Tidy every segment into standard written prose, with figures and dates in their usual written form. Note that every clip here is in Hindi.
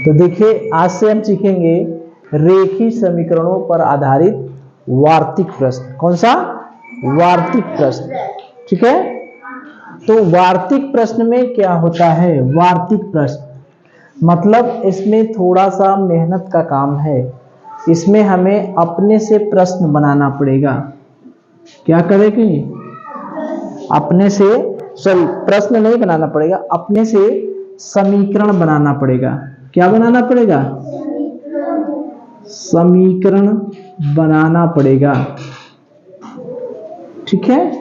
तो देखिए आज से हम सीखेंगे रेखीय समीकरणों पर आधारित वार्तिक प्रश्न। कौन सा? वार्तिक प्रश्न। ठीक है, तो वार्तिक प्रश्न में क्या होता है? वार्तिक प्रश्न मतलब इसमें थोड़ा सा मेहनत का काम है। इसमें हमें अपने से प्रश्न बनाना पड़ेगा। क्या करेंगे? अपने से, सॉरी प्रश्न नहीं बनाना पड़ेगा, अपने से समीकरण बनाना पड़ेगा। क्या बनाना पड़ेगा? समीकरण बनाना पड़ेगा। ठीक है,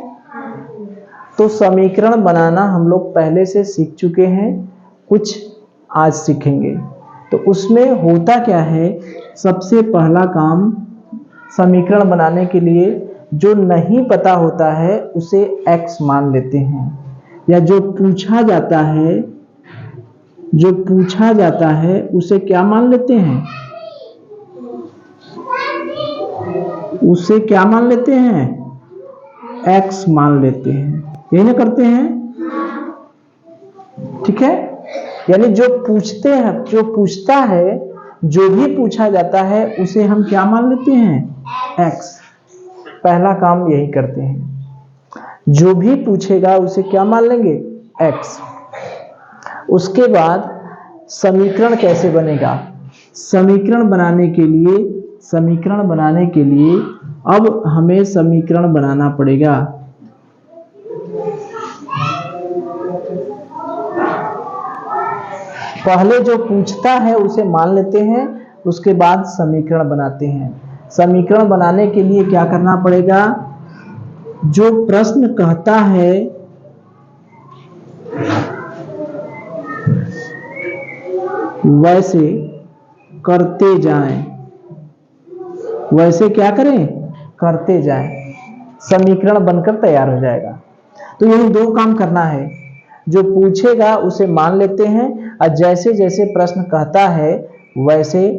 तो समीकरण बनाना हम लोग पहले से सीख चुके हैं, कुछ आज सीखेंगे। तो उसमें होता क्या है, सबसे पहला काम समीकरण बनाने के लिए जो नहीं पता होता है उसे x मान लेते हैं, या जो पूछा जाता है उसे क्या मान लेते हैं? उसे क्या मान लेते हैं? x मान लेते हैं। यही ना करते हैं? ठीक है, यानी जो पूछता है, जो भी पूछा जाता है उसे हम क्या मान लेते हैं? x। पहला काम यही करते हैं, जो भी पूछेगा उसे क्या मान लेंगे? x। उसके बाद समीकरण कैसे बनेगा? समीकरण बनाने के लिए अब हमें समीकरण बनाना पड़ेगा। पहले जो पूछता है उसे मान लेते हैं, उसके बाद समीकरण बनाते हैं। समीकरण बनाने के लिए क्या करना पड़ेगा? जो प्रश्न कहता है वैसे करते जाएं। वैसे क्या करें? करते जाएं, समीकरण बनकर तैयार हो जाएगा। तो यही दो काम करना है, जो पूछेगा उसे मान लेते हैं और जैसे जैसे प्रश्न कहता है वैसे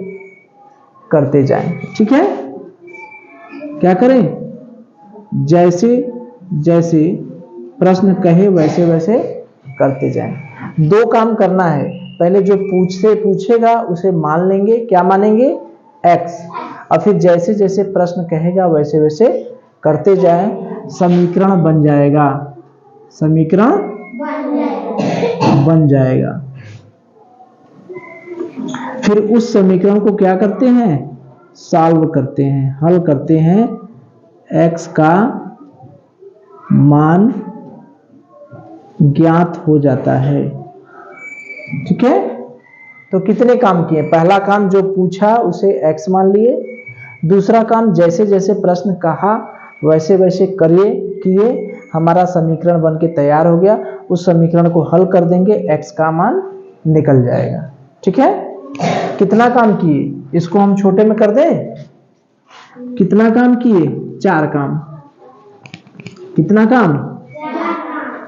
करते जाएं। ठीक है, क्या करें? जैसे जैसे प्रश्न कहे वैसे वैसे करते जाएं। दो काम करना है, पहले जो पूछेगा उसे मान लेंगे। क्या मानेंगे? x। और फिर जैसे जैसे प्रश्न कहेगा वैसे वैसे करते जाएं, समीकरण बन जाएगा। समीकरण बन जाएगा। फिर उस समीकरण को क्या करते हैं? सॉल्व करते हैं, हल करते हैं। x का मान ज्ञात हो जाता है। ठीक है, तो कितने काम किए? पहला काम जो पूछा उसे x मान लिए। दूसरा काम जैसे जैसे प्रश्न कहा वैसे वैसे किए, हमारा समीकरण बन के तैयार हो गया। उस समीकरण को हल कर देंगे, x का मान निकल जाएगा। ठीक है, कितना काम किए? इसको हम छोटे में कर दें। कितना काम किए? 4 काम। कितना काम?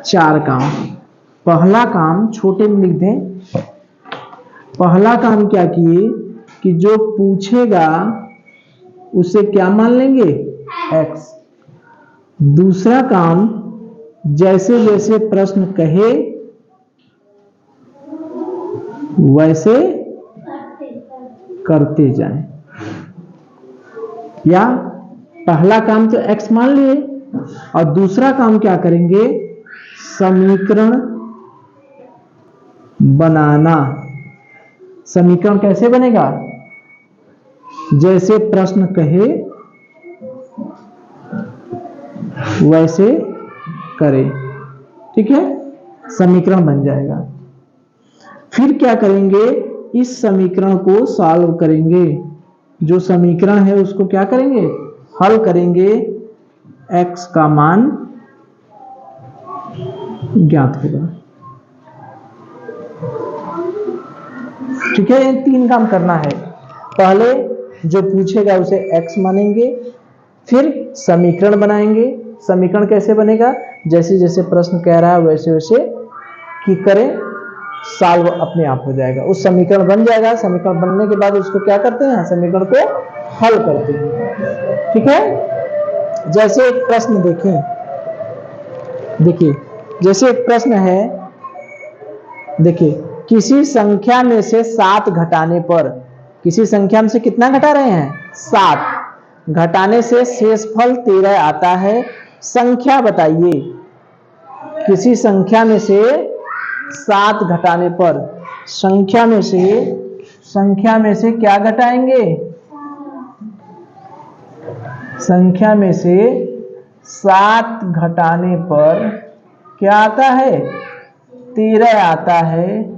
4 काम। पहला काम छोटे में लिख दें। पहला काम क्या किए कि जो पूछेगा उसे क्या मान लेंगे? x। दूसरा काम जैसे जैसे प्रश्न कहे वैसे करते जाएं। या पहला काम तो x मान लिए और दूसरा काम क्या करेंगे? समीकरण बनाना। समीकरण कैसे बनेगा? जैसे प्रश्न कहे वैसे करें। ठीक है, समीकरण बन जाएगा। फिर क्या करेंगे? इस समीकरण को सॉल्व करेंगे। जो समीकरण है उसको क्या करेंगे? हल करेंगे। x का मान ज्ञात होगा। ठीक है, ये 3 काम करना है। पहले जो पूछेगा उसे x मानेंगे, फिर समीकरण बनाएंगे। समीकरण कैसे बनेगा? जैसे जैसे प्रश्न कह रहा है वैसे वैसे कि करें, सॉल्व अपने आप हो जाएगा। उस समीकरण बन जाएगा। समीकरण बनने के बाद उसको क्या करते हैं? समीकरण को हल करते हैं। ठीक है, जैसे एक प्रश्न देखिए, जैसे एक प्रश्न है, देखिए किसी संख्या में से 7 घटाने पर, किसी संख्या में से कितना घटा रहे हैं? 7 घटाने से शेषफल 13 आता है, संख्या बताइए। किसी संख्या में से 7 घटाने पर, संख्या में से क्या घटाएंगे? संख्या में से 7 घटाने पर क्या आता है? 13 आता है,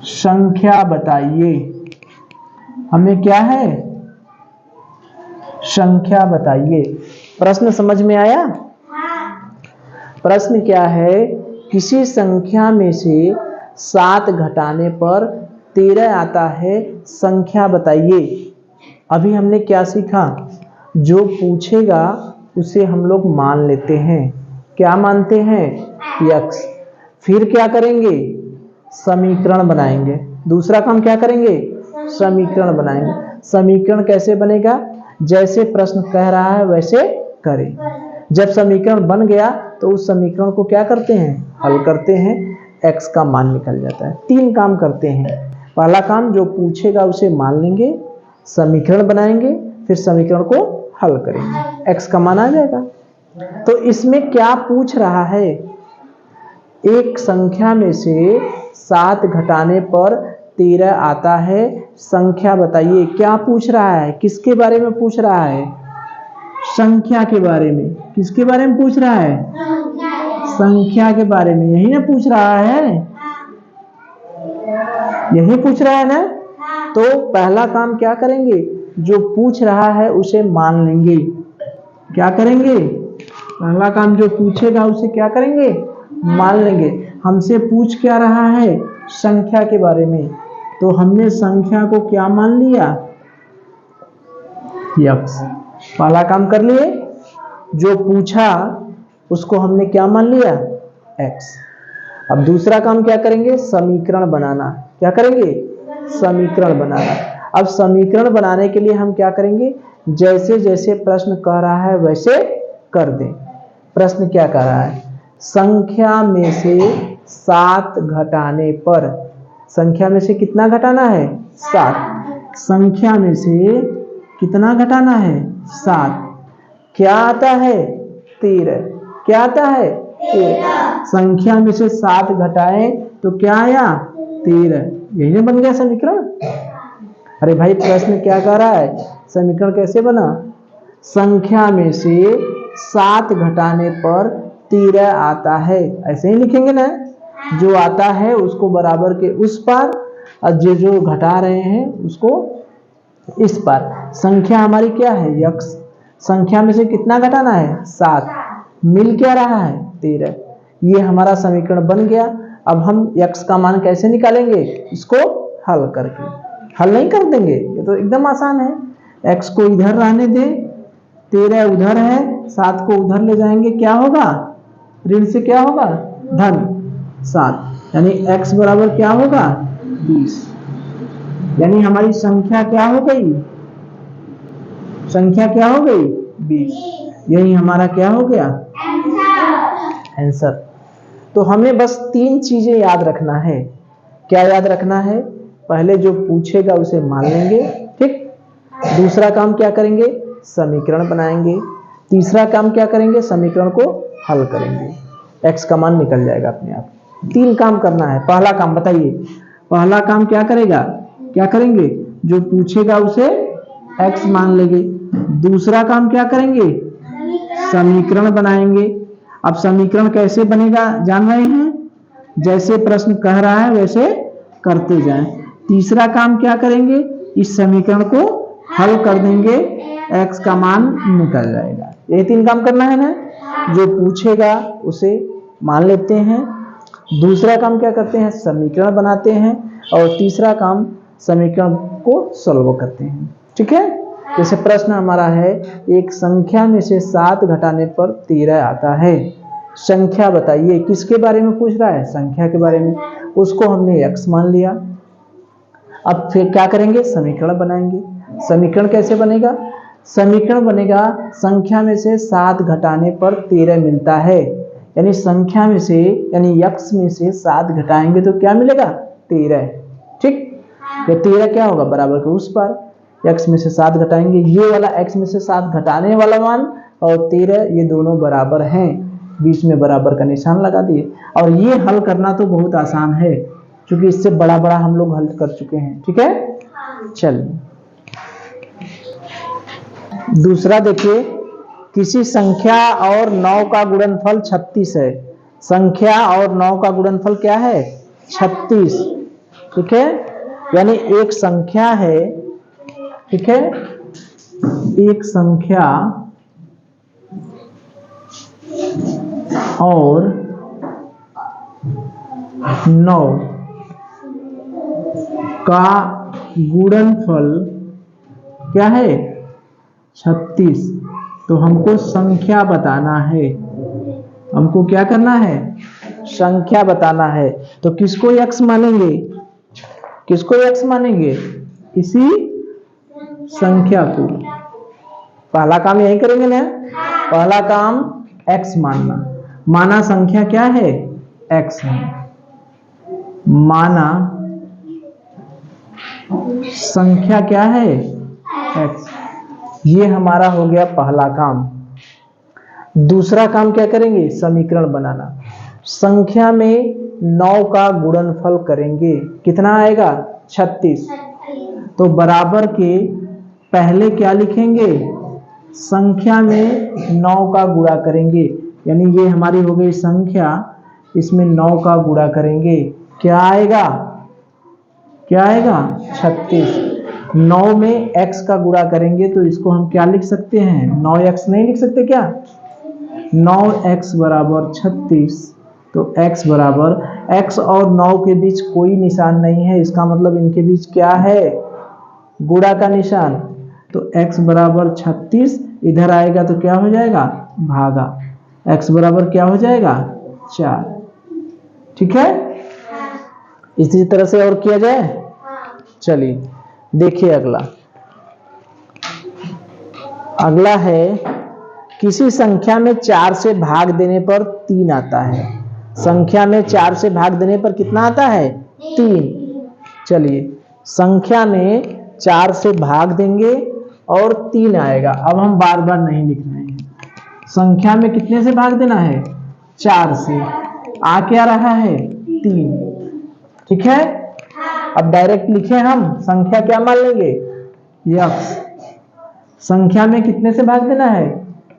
संख्या बताइए। हमें क्या है? संख्या बताइए। प्रश्न समझ में आया? प्रश्न क्या है? किसी संख्या में से 7 घटाने पर 13 आता है, संख्या बताइए। अभी हमने क्या सीखा? जो पूछेगा उसे हम लोग मान लेते हैं। क्या मानते हैं? x। फिर क्या करेंगे? समीकरण बनाएंगे। दूसरा काम क्या करेंगे? समीकरण बनाएंगे। समीकरण कैसे बनेगा? जैसे प्रश्न कह रहा है वैसे करें। जब समीकरण बन गया तो उस समीकरण को क्या करते हैं? हल करते हैं, x का मान निकल जाता है। 3 काम करते हैं। पहला काम, जो पूछेगा उसे मान लेंगे, समीकरण बनाएंगे, फिर समीकरण को हल करेंगे, x का मान आ जाएगा। तो इसमें क्या पूछ रहा है? एक संख्या में से 7 घटाने पर 13 आता है, संख्या बताइए। क्या पूछ रहा है? किसके बारे में पूछ रहा है? संख्या के बारे में। किसके बारे में पूछ रहा है? संख्या के बारे में। यही ना पूछ रहा है? यही पूछ रहा है ना? तो पहला काम क्या करेंगे? जो पूछ रहा है उसे मान लेंगे। क्या करेंगे? पहला काम, जो पूछेगा उसे क्या करेंगे? मान लेंगे। हमसे पूछ क्या रहा है? संख्या के बारे में। तो हमने संख्या को क्या मान लिया? x। पहला काम कर लिए। जो पूछा उसको हमने क्या मान लिया? x। अब दूसरा काम क्या करेंगे? समीकरण बनाना। क्या करेंगे? समीकरण बनाना। अब समीकरण बनाने के लिए हम क्या करेंगे? जैसे जैसे प्रश्न कह रहा है वैसे कर दें। प्रश्न क्या कह रहा है? संख्या में से 7 घटाने पर, संख्या में से कितना घटाना है? 7। संख्या में से कितना घटाना है? 7। क्या आता है? 13। क्या आता है? 13। संख्या में से 7 घटाएं तो क्या आया? 13। यही बन गया समीकरण। अरे भाई, प्रश्न क्या कह रहा है? समीकरण कैसे बना? संख्या में से 7 घटाने पर 13 आता है। ऐसे ही लिखेंगे ना? जो आता है उसको बराबर के उस पार, और जो घटा रहे हैं उसको इस पार। संख्या हमारी क्या है? x। संख्या में से कितना घटाना है? 7। मिल क्या रहा है? 13। ये हमारा समीकरण बन गया। अब हम x का मान कैसे निकालेंगे? इसको हल करके। हल नहीं कर देंगे? ये तो एकदम आसान है। x को इधर रहने दे, 13 उधर है, 7 को उधर ले जाएंगे, क्या होगा? ऋण से क्या होगा? धन 7। यानी x बराबर क्या होगा? 20। यानी हमारी संख्या क्या हो गई? संख्या क्या हो गई? 20। यही हमारा क्या हो गया? आंसर। तो हमें बस 3 चीजें याद रखना है। क्या याद रखना है? पहले जो पूछेगा उसे मान लेंगे, ठीक। दूसरा काम क्या करेंगे? समीकरण बनाएंगे। तीसरा काम क्या करेंगे? समीकरण को हल करेंगे, x का मान निकल जाएगा अपने आप। 3 काम करना है। पहला काम बताइए। पहला काम क्या करेगा? क्या करेंगे? जो पूछेगा उसे x मान लेंगे। दूसरा काम क्या करेंगे? समीकरण बनाएंगे। अब समीकरण कैसे बनेगा जान रहे हैं? जैसे प्रश्न कह रहा है वैसे करते जाएं। तीसरा काम क्या करेंगे? इस समीकरण को हल कर देंगे, x का मान निकल जाएगा। ये 3 काम करना है ना? जो पूछेगा उसे मान लेते हैं, दूसरा काम क्या करते हैं? समीकरण बनाते हैं, और तीसरा काम समीकरण को सॉल्व करते हैं, ठीक है। जैसे प्रश्न हमारा है, एक संख्या में से 7 घटाने पर 13 आता है, संख्या बताइए। किसके बारे में पूछ रहा है? संख्या के बारे में। उसको हमने x मान लिया। अब फिर क्या करेंगे? समीकरण बनाएंगे। समीकरण कैसे बनेगा? समीकरण बनेगा, संख्या में से 7 घटाने पर 13 मिलता है, यानी संख्या में से यानी x में से 7 घटाएंगे तो क्या मिलेगा 13। ठीक, ये 13 क्या होगा बराबर के उस पर, x में से 7 घटाएंगे, ये वाला x में से 7 घटाने वाला मान और 13 ये दोनों बराबर हैं, बीच में बराबर का निशान लगा दिए। और ये हल करना तो बहुत आसान है क्योंकि इससे बड़ा बड़ा हम लोग हल कर चुके हैं। ठीक है, चलिए दूसरा देखिए, किसी संख्या और 9 का गुणनफल 36 है। संख्या और 9 का गुणनफल क्या है 36। ठीक है, यानी एक संख्या है, ठीक है, एक संख्या और 9 का गुणनफल क्या है 36। तो हमको संख्या बताना है, हमको क्या करना है संख्या बताना है। तो किसको x मानेंगे, किसको x मानेंगे, इसी संख्या को। पहला काम यही करेंगे ना, पहला काम x मानना, माना संख्या क्या है x है, माना संख्या क्या है x। ये हमारा हो गया पहला काम। दूसरा काम क्या करेंगे, समीकरण बनाना। संख्या में 9 का गुणनफल करेंगे, कितना आएगा 36। तो बराबर के पहले क्या लिखेंगे, संख्या में 9 का गुणा करेंगे, यानी ये हमारी हो गई संख्या, इसमें 9 का गुणा करेंगे, क्या आएगा, क्या आएगा 36। 9 में x का गुणा करेंगे तो इसको हम क्या लिख सकते हैं, 9x नहीं लिख सकते क्या, 9x बराबर 36। तो x बराबर, x और 9 के बीच कोई निशान नहीं है, इसका मतलब इनके बीच क्या है गुणा का निशान। तो x बराबर 36, इधर आएगा तो क्या हो जाएगा भागा, x बराबर क्या हो जाएगा 4। ठीक है, इसी तरह से और किया जाए। चलिए देखिए अगला, अगला है किसी संख्या में 4 से भाग देने पर 3 आता है। संख्या में 4 से भाग देने पर कितना आता है 3। चलिए संख्या में 4 से भाग देंगे और 3 आएगा। अब हम बार बार नहीं लिख रहे हैं, संख्या में कितने से भाग देना है 4 से, आ क्या रहा है 3। ठीक है, अब डायरेक्ट लिखे हम, संख्या क्या मान लेंगे x, संख्या में कितने से भाग देना है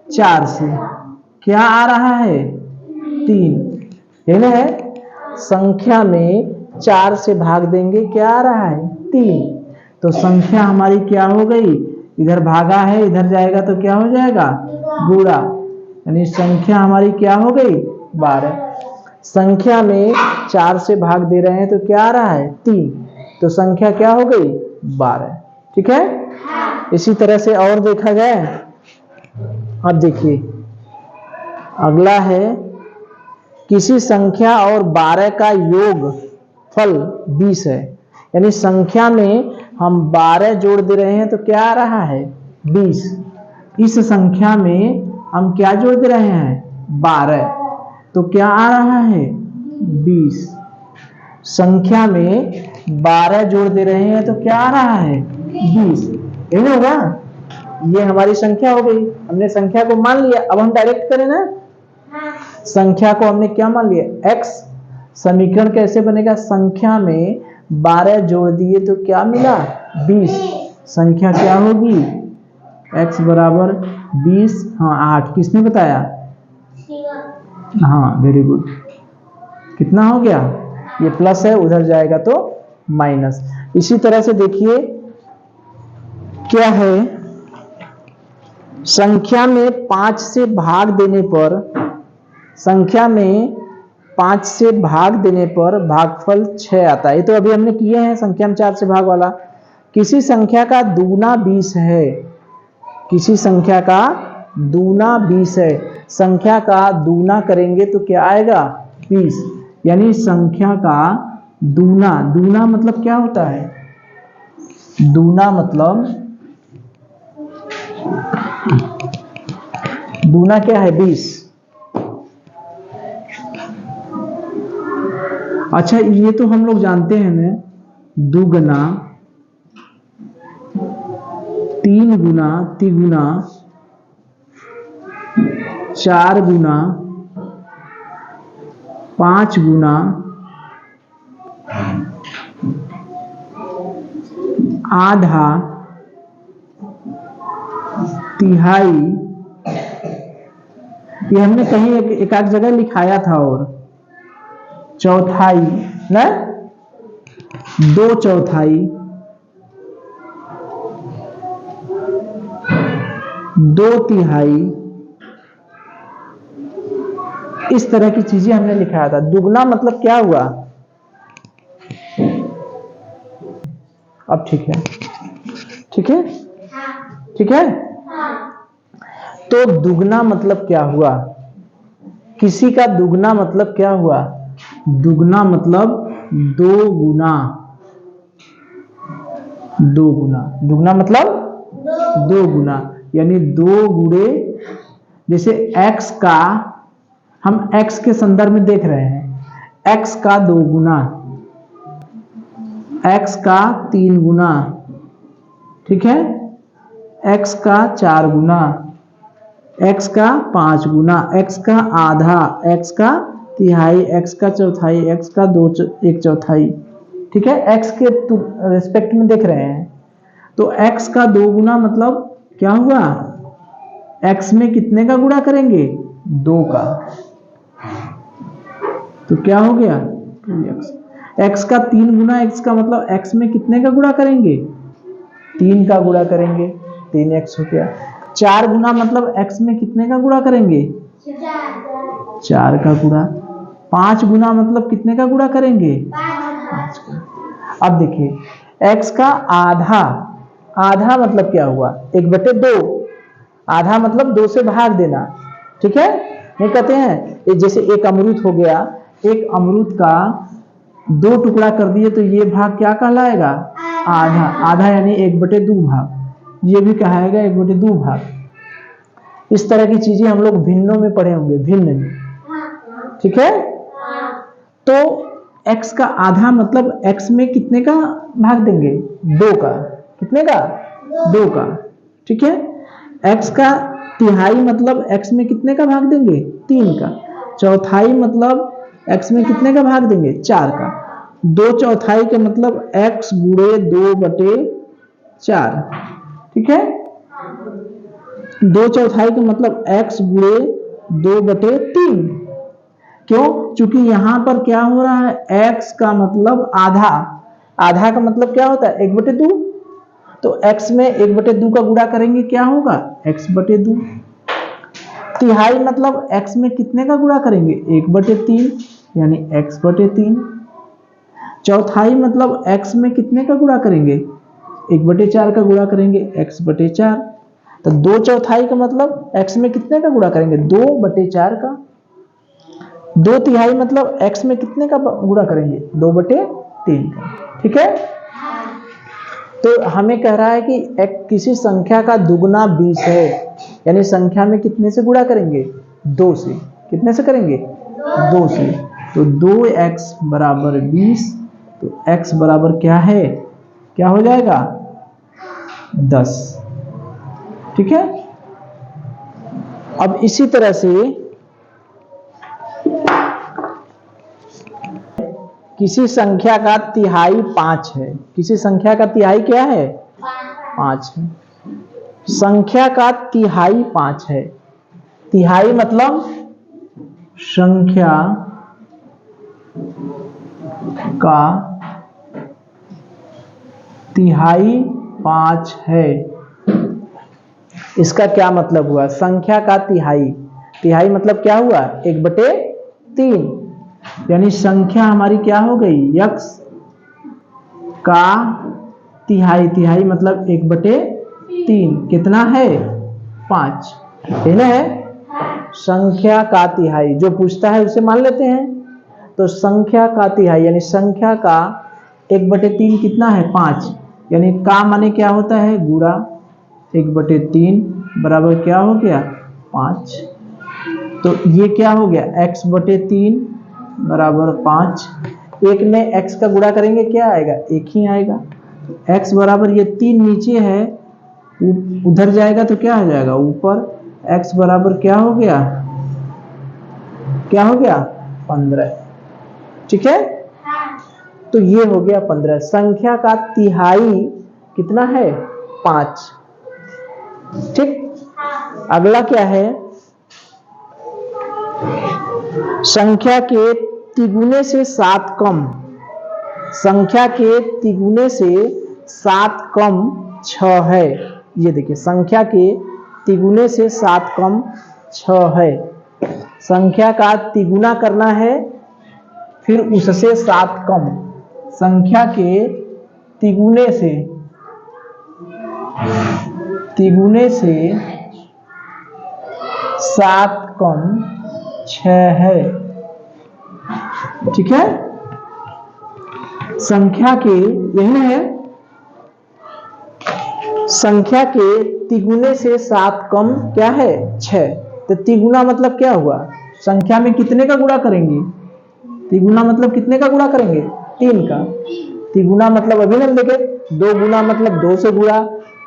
4 से, क्या आ रहा है 3, है ना, संख्या में 4 से भाग देंगे क्या आ रहा है 3। तो संख्या हमारी क्या हो गई, इधर भागा है इधर जाएगा तो क्या हो जाएगा गुणा, यानी संख्या हमारी क्या हो गई 12। संख्या में 4 से भाग दे रहे हैं तो क्या आ रहा है 3, तो संख्या क्या हो गई 12। ठीक है, इसी तरह से और देखा जाए। अब देखिए अगला है किसी संख्या और 12 का योग फल 20 है, यानी संख्या में हम 12 जोड़ दे रहे हैं तो क्या आ रहा है 20। इस संख्या में हम क्या जोड़ दे रहे हैं 12, तो क्या आ रहा है 20। संख्या में 12 जोड़ दे रहे हैं तो क्या आ रहा है 20, यही होगा, ये हमारी संख्या हो गई। हमने संख्या को मान लिया, अब हम डायरेक्ट करें ना, संख्या को हमने क्या मान लिया x। समीकरण कैसे बनेगा, संख्या में 12 जोड़ दिए तो क्या मिला 20, संख्या क्या होगी x बराबर 20, हाँ 8, किसने बताया, हाँ वेरी गुड। कितना हो गया, ये प्लस है उधर जाएगा तो माइनस। इसी तरह से देखिए क्या है, संख्या में 5 से भाग देने पर, संख्या में 5 से भाग देने पर भागफल 6 आता है। ये तो अभी हमने किए हैं संख्या में 4 से भाग वाला। किसी संख्या का दूना 20 है, किसी संख्या का दूना 20 है, संख्या का दूना करेंगे तो क्या आएगा 20, यानी संख्या का दूना, दूना मतलब क्या होता है, दूना मतलब, दूना क्या है 20, अच्छा ये तो हम लोग जानते हैं ना, दुगना, तीन गुना, तिगुना, चार गुना, पांच गुना, आधा, तिहाई, ये हमने कहीं एक आध जगह लिखाया था, और चौथाई ना, दो चौथाई, दो तिहाई, इस तरह की चीजें हमने लिखाया था। दुगना मतलब क्या हुआ? अब ठीक है, ठीक है, ठीक है। तो दुगना मतलब क्या हुआ? किसी का दुगना मतलब क्या हुआ? दुगना मतलब दो गुना, दो गुना। दुगना मतलब दो गुना, यानी दो गुणे, जैसे x का, हम x के संदर्भ में देख रहे हैं, x का दो गुना, x का तीन गुना, ठीक है, x का चार गुना, x का पांच गुना, x का आधा, x का तिहाई, x का चौथाई, x का एक चौथाई, ठीक है, x के रिस्पेक्ट में देख रहे हैं। तो x का दो गुना मतलब क्या हुआ? x में कितने का गुणा करेंगे? दो का, तो क्या हो गया? 2x। x का तीन गुना, x का मतलब x में कितने का गुणा करेंगे? तीन का गुणा करेंगे, 3x हो गया। चार गुना मतलब x में कितने का गुणा करेंगे? चार का गुणा। पांच गुना मतलब कितने का गुणा करेंगे? पांच का। अब देखिए x का आधा, आधा मतलब क्या हुआ? 1/2। आधा मतलब 2 से भाग देना, ठीक है। नहीं कहते हैं जैसे एक अमरूद हो गया, एक अमरूद का दो टुकड़ा कर दिए तो ये भाग क्या कहलाएगा? आधा। आधा यानी 1/2 भाग, ये भी कहाएगा 1/2 भाग। इस तरह की चीजें हम लोग भिन्नों में पढ़े होंगे, भिन्न में, ठीक है। तो x का आधा मतलब x में कितने का भाग देंगे? दो का। कितने का? दो का, ठीक है। x का तिहाई मतलब x में कितने का भाग देंगे? तीन का। चौथाई मतलब x में कितने का भाग देंगे? चार का। दो चौथाई का मतलब x गुणे 2/4, ठीक है। दो चौथाई का मतलब x गुणे 2/3। क्यों? क्योंकि यहां पर क्या हो रहा है? x का मतलब आधा, आधा का मतलब क्या होता है? 1/2। तो x में 1/2 का गुणा करेंगे, क्या होगा? x/2। तिहाई मतलब x में कितने का गुणा करेंगे? 1/3, यानी x/3। चौथाई मतलब x में कितने का गुणा करेंगे? 1/4 का गुणा करेंगे, x/4। तो दो चौथाई का मतलब x में कितने का गुणा करेंगे? 2/4 का। दो तिहाई मतलब x में कितने का गुणा करेंगे? 2/3 का, ठीक है। तो हमें कह रहा है कि किसी संख्या का दुगना 20 है, यानी संख्या में कितने से गुणा करेंगे? 2 से। कितने से करेंगे? 2 से। तो 2x बराबर 20, तो x बराबर क्या है? क्या हो जाएगा? 10, ठीक है। अब इसी तरह से किसी संख्या का तिहाई 5 है, किसी संख्या का तिहाई क्या है? 5 है। संख्या का तिहाई 5 है। तिहाई मतलब संख्या का तिहाई 5 है। इसका क्या मतलब हुआ? संख्या का तिहाई, तिहाई मतलब क्या हुआ? 1/3, यानी संख्या हमारी क्या हो गई? x का तिहाई, तिहाई मतलब 1/3, कितना है? 5, है। संख्या का तिहाई जो पूछता है उसे मान लेते हैं। तो संख्या का तिहाई यानी संख्या का 1/3 कितना है? 5, यानी का माने क्या होता है? गुणा 1/3 बराबर क्या हो गया? 5। तो ये क्या हो गया? x/3 बराबर 5। एक में x का गुणा करेंगे क्या आएगा, एक ही आएगा। x बराबर ये 3 नीचे है, उधर जाएगा तो क्या आ जाएगा ऊपर। x बराबर क्या हो गया, क्या हो गया 15। ठीक है, तो ये हो गया 15। संख्या का तिहाई कितना है, 5। ठीक, अगला क्या है, संख्या के तिगुने से 7 कम। संख्या के तिगुने से 7 कम 6 है। ये देखिए, संख्या के तिगुने से 7 कम 6 है। संख्या का तिगुना करना है, फिर उससे 7 कम। संख्या के तिगुने से 7 कम 6 है। ठीक है, संख्या के, यही है, संख्या के तिगुने से 7 कम क्या है, 6। तो तिगुना मतलब क्या हुआ, संख्या में कितने का गुणा करेंगे, तिगुना मतलब कितने का गुणा करेंगे, 3 का। तिगुना मतलब अभी हम देखे, 2 गुना मतलब 2 से गुणा,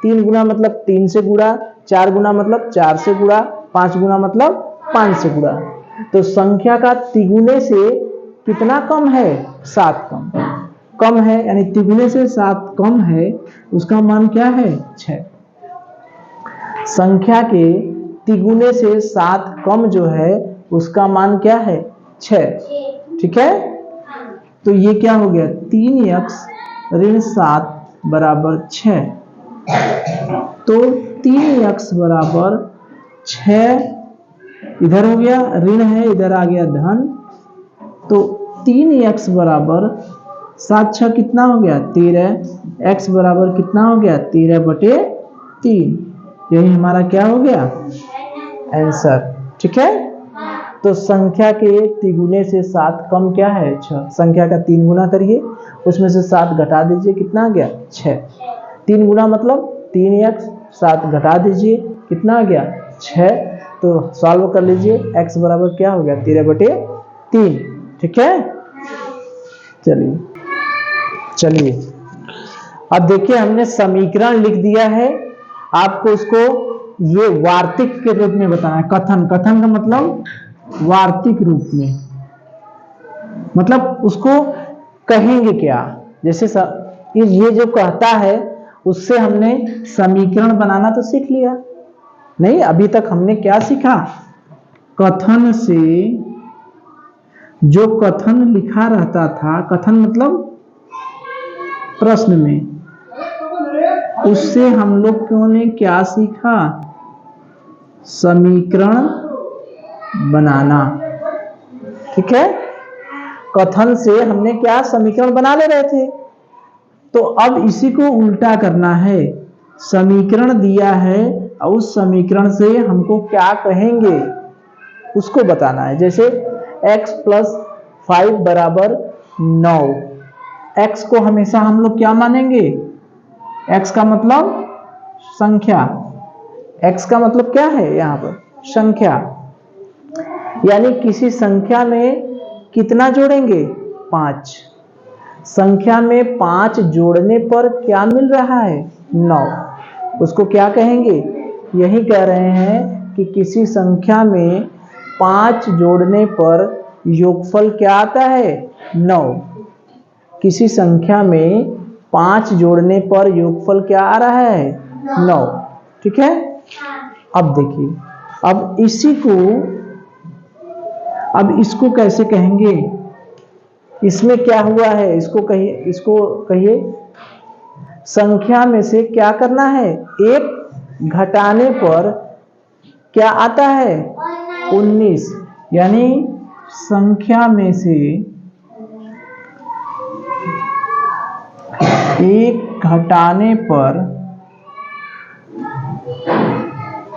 3 गुना मतलब 3 से गुणा, 4 गुना मतलब 4 से गुणा, 5 गुना मतलब 5 से गुणा। तो संख्या का तिगुने से कितना कम है, 7 कम है, यानी तिगुने से 7 कम है, उसका मान क्या है, 6। संख्या के तिगुने से 7 कम जो है उसका मान क्या है, 6। ठीक है, तो ये क्या हो गया, 3x ऋण 7 बराबर 6। तो 3x बराबर 6, इधर हो गया ऋण है, इधर आ गया धन। तो 3x बराबर 7 6 कितना हो गया, 13। x बराबर कितना हो गया, 13/3। यही हमारा क्या हो गया, आंसर। ठीक है, तो संख्या के तिगुने से 7 कम क्या है, 6। संख्या का 3 गुना करिए, उसमें से 7 घटा दीजिए, कितना आ गया, 6। 3 गुना मतलब 3x, 7 घटा दीजिए, कितना आ गया, 6। तो सॉल्व कर लीजिए, x बराबर क्या हो गया, 13/3। ठीक है, चलिए अब देखिए, हमने समीकरण लिख दिया है, आपको उसको ये वार्तिक के रूप में बताना है। कथन का मतलब वार्तिक रूप में, मतलब उसको कहेंगे क्या, जैसे ये जो कहता है उससे हमने समीकरण बनाना तो सीख लिया नहीं, अभी तक हमने क्या सीखा, कथन से, जो कथन लिखा रहता था, कथन मतलब प्रश्न में, उससे हम लोग ने क्या सीखा, समीकरण बनाना। ठीक है, कथन से हमने क्या, समीकरण बना ले रहे थे। तो अब इसी को उल्टा करना है, समीकरण दिया है और उस समीकरण से हमको क्या कहेंगे उसको बताना है। जैसे x + 5 बराबर 9। x को हमेशा हम लोग क्या मानेंगे, x का मतलब संख्या, x का मतलब क्या है यहाँ पर, संख्या। यानी किसी संख्या में कितना जोड़ेंगे, 5। संख्या में 5 जोड़ने पर क्या मिल रहा है, 9। उसको क्या कहेंगे, यही कह रहे हैं कि किसी संख्या में 5 जोड़ने पर योगफल क्या आता है, 9। किसी संख्या में 5 जोड़ने पर योगफल क्या आ रहा है, 9। ठीक है, अब देखिए, अब इसको कैसे कहेंगे, इसमें क्या हुआ है, इसको कहिए संख्या में से क्या करना है, 1 घटाने पर क्या आता है, 19। यानी संख्या में से 1 घटाने पर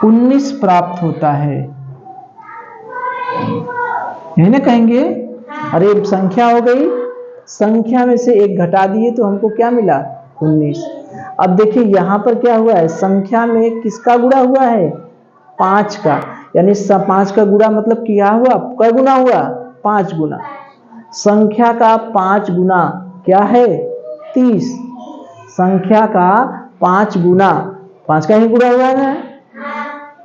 19 प्राप्त होता है, यही ना कहेंगे। अरे संख्या हो गई, संख्या में से 1 घटा दिए तो हमको क्या मिला, 19। अब देखिए यहाँ पर क्या हुआ है, संख्या में किसका गुणा हुआ है, 5 का। यानी 5 का गुणा मतलब क्या हुआ, कै गुना हुआ, 5 गुना। संख्या का 5 गुना क्या है? 30। संख्या का 5 गुना, 5 का ही गुना हुआ है ना,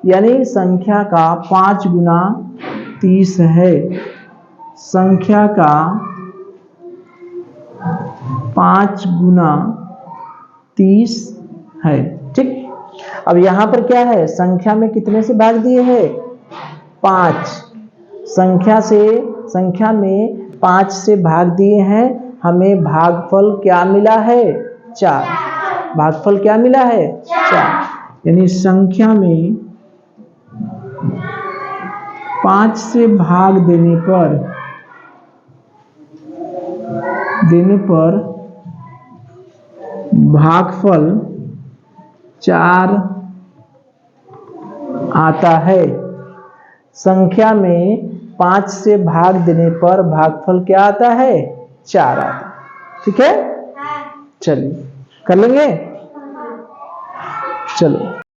यानी संख्या का 5 गुना 30 है। संख्या का 5 गुना 30 है। ठीक, अब यहां पर क्या है? संख्या में कितने से भाग दिए हैं? 5। संख्या में 5 से भाग दिए हैं, हमें भागफल क्या मिला है? 4। भागफल क्या मिला है? 4। यानी संख्या में 5 से भाग देने पर भागफल 4 आता है। संख्या में 5 से भाग देने पर भागफल क्या आता है? 4 आता है। ठीक है, चलिए कर लेंगे, चलो।